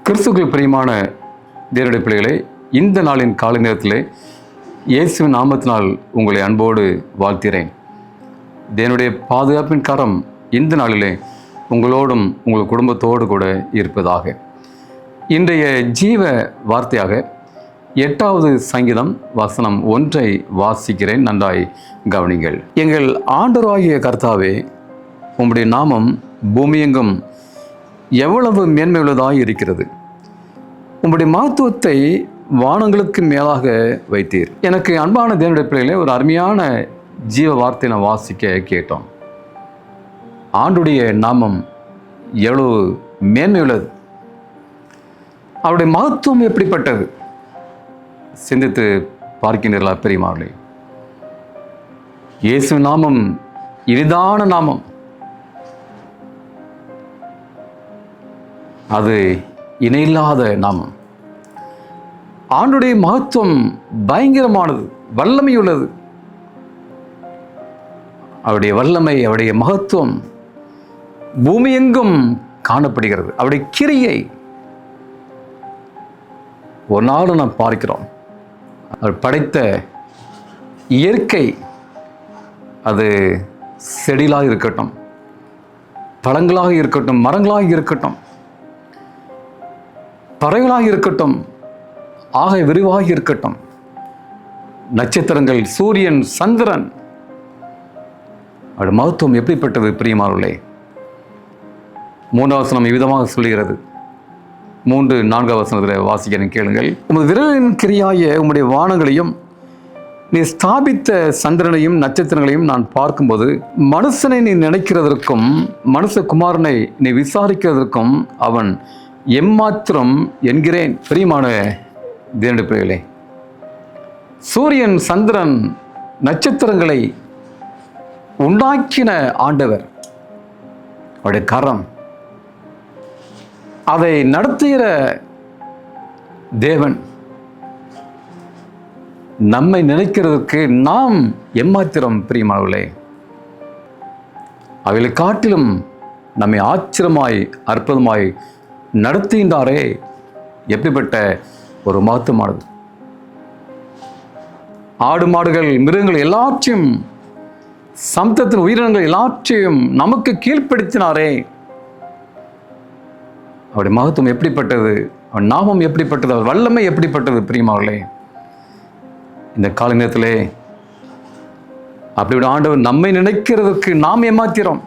கிறிஸ்துவுக்குள் பிரியமான தேவனுடைய பிள்ளைகளே, இந்த நாளின் காலை நேரத்திலே இயேசுவின் நாமத்தினால் உங்களை அன்போடு வாழ்த்துகிறேன். தேவனுடைய பாதுகாப்பின் கரம் இந்த நாளிலே உங்களோடும் உங்கள் குடும்பத்தோடு கூட இருப்பதாக. இன்றைய ஜீவ வார்த்தையாக 8வது சங்கீதம் வசனம் 1 வாசிக்கிறேன். நன்றாய் கவனிங்கள். எங்கள் ஆண்டவராகிய கர்த்தாவே, உம்முடைய நாமம் பூமியெங்கும் எவ்வளவு மேன்மையுள்ளதாய் இருக்கிறது. உம்முடைய மகத்துவத்தை வானங்களுக்கு மேலாக வைத்தீர். எனக்கு அன்பான தேவனுடைய பிள்ளைகளே, ஒரு அருமையான ஜீவ வார்த்தை நான் வாசிக்க கேட்டோம். ஆண்டுடைய நாமம் எவ்வளவு மேன்மையுள்ளது, அவருடைய மகத்துவம் எப்படிப்பட்டது சிந்தித்து பார்க்கின்றீர்களா பெரியமார்களே? இயேசு நாமம் இனிதான நாமம். அது இணையில்லாத நாமம். ஆண்டுடைய மகத்துவம் பயங்கரமானது, வல்லமையுள்ளது. அவருடைய வல்லமை, அவருடைய மகத்துவம் பூமி எங்கும் காணப்படுகிறது. அவருடைய கிரியை ஒரு நாள் நாம் பார்க்கிறோம். அவர் படைத்த இயற்கை, அது செடிகளாக இருக்கட்டும், பழங்களாக இருக்கட்டும், மரங்களாக இருக்கட்டும், பறவைகளாக இருக்கட்டும், ஆக விரிவாக இருக்கட்டும், நட்சத்திரங்கள், சூரியன், சந்திரன், அவருடைய மகத்துவம் எப்படிப்பட்டது பிரியமானவர்களே? 3வது வசனம் இவ்விதமாக சொல்லுகிறது. 3, 4வது வசனத்தில் வாசிக்கிறேன், கேளுங்கள். உமது விரலின் கிரியாய உம்முடைய வானங்களையும் நீ ஸ்தாபித்த சந்திரனையும் நட்சத்திரங்களையும் நான் பார்க்கும்போது, மனுஷனை நீ நினைக்கிறதற்கும் மனுஷகுமாரனை நீ விசாரிக்கிறதற்கும் அவன் எம்மாத்திரம் என்கிறேன். பிரியமான தேவனுடைய பிள்ளைகளே, சூரியன், சந்திரன், நட்சத்திரங்களை உண்டாக்கின ஆண்டவர், அவருடைய கரம், அதை நடத்துகிற தேவன், நம்மை நினைக்கிறதுக்கு நாம் எம்மாத்திரம் பிரியமானவர்களே? அவைகளை காட்டிலும் நம்மை ஆச்சரியமாய் அற்புதமாய் நடத்துகின்றாரே, எப்படிப்பட்ட ஒரு மகத்துவமானது. ஆடு மாடுகள், மிருகங்கள் எல்லாற்றையும், சமுத்திரத்தின் உயிரினங்கள் எல்லாற்றையும் நமக்கு கீழ்ப்படுத்தினாரே, அவருடைய மகத்துவம் எப்படிப்பட்டது, அவர் நாமம் எப்படிப்பட்டது, அவர் வல்லமை எப்படிப்பட்டது பிரியமானவர்களே? இந்த கால நேரத்திலே அப்படி ஆண்டவர் நம்மை நினைக்கிறதுக்கு நாம் ஏமாத்திரோம்.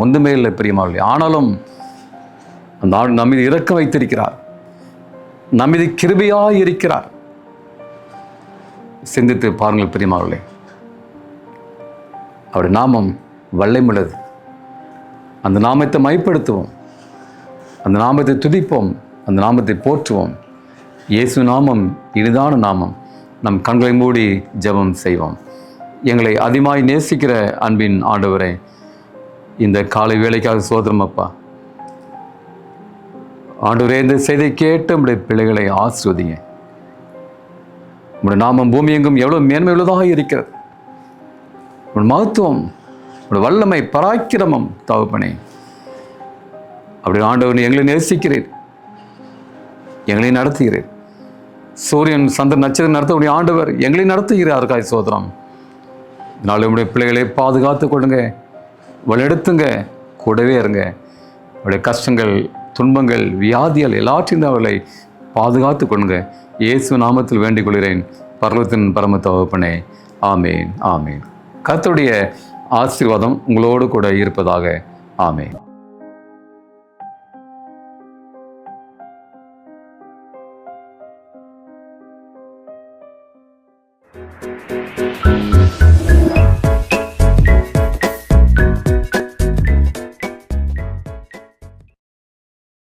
ஒன்றுமே இல்லை பிரியமானவர்களே. ஆனாலும் அந்த ஆண்டு நம்மீது இரக்கம் வைத்திருக்கிறார், நம்மீது கிருபையாய் இருக்கிறார். சிந்தித்து பாருங்கள் பிரியமானவர்களே. அவருடைய நாமம் வல்லமையுள்ளது. அந்த நாமத்தை மைப்படுத்துவோம், அந்த நாமத்தை துதிப்போம், அந்த நாமத்தை போற்றுவோம். இயேசு நாமம் இனிதான நாமம். நம் கண்களை மூடி ஜெபம் செய்வோம். எங்களை அதிகமாய் நேசிக்கிற அன்பின் ஆண்டவரே, இந்த காலை வேலைக்காக சோதரம் அப்பா. ஆண்டவரே, இந்த செய்தியை கேட்டு உம்முடைய பிள்ளைகளை ஆசீர்வதிங்க. உம்முடைய நாமம் பூமி எங்கும் எவ்வளவு மேன்மையுள்ளதாக இருக்கிறது. உன் மகத்துவம், உன் வல்லமை, பராக்கிரமம் தகப்பனே. அப்படி ஆண்டவர் எங்களை நேசிக்கிறீர், எங்களை நடத்துகிறீர். சூரியன், சந்திரன், நட்சத்திரம் நடத்தக்கூடிய ஆண்டவர் எங்களை நடத்துகிறாருக்காய் சோதரம். நாளை உடைய பிள்ளைகளை பாதுகாத்து கொள்ளுங்க, வழிநடத்துங்க, கூடவே இருங்க. அவருடைய கஷ்டங்கள், துன்பங்கள், வியாதிகள் எல்லாற்றையும் அவர்களை பாதுகாத்து கொள்ளுங்க. இயேசு நாமத்தில் வேண்டிக் கொள்கிறேன் பரலோகத்தின் பரம தகப்பனே. ஆமேன், ஆமேன். கர்த்தருடைய ஆசீர்வாதம் உங்களோடு கூட இருப்பதாக. ஆமேன்.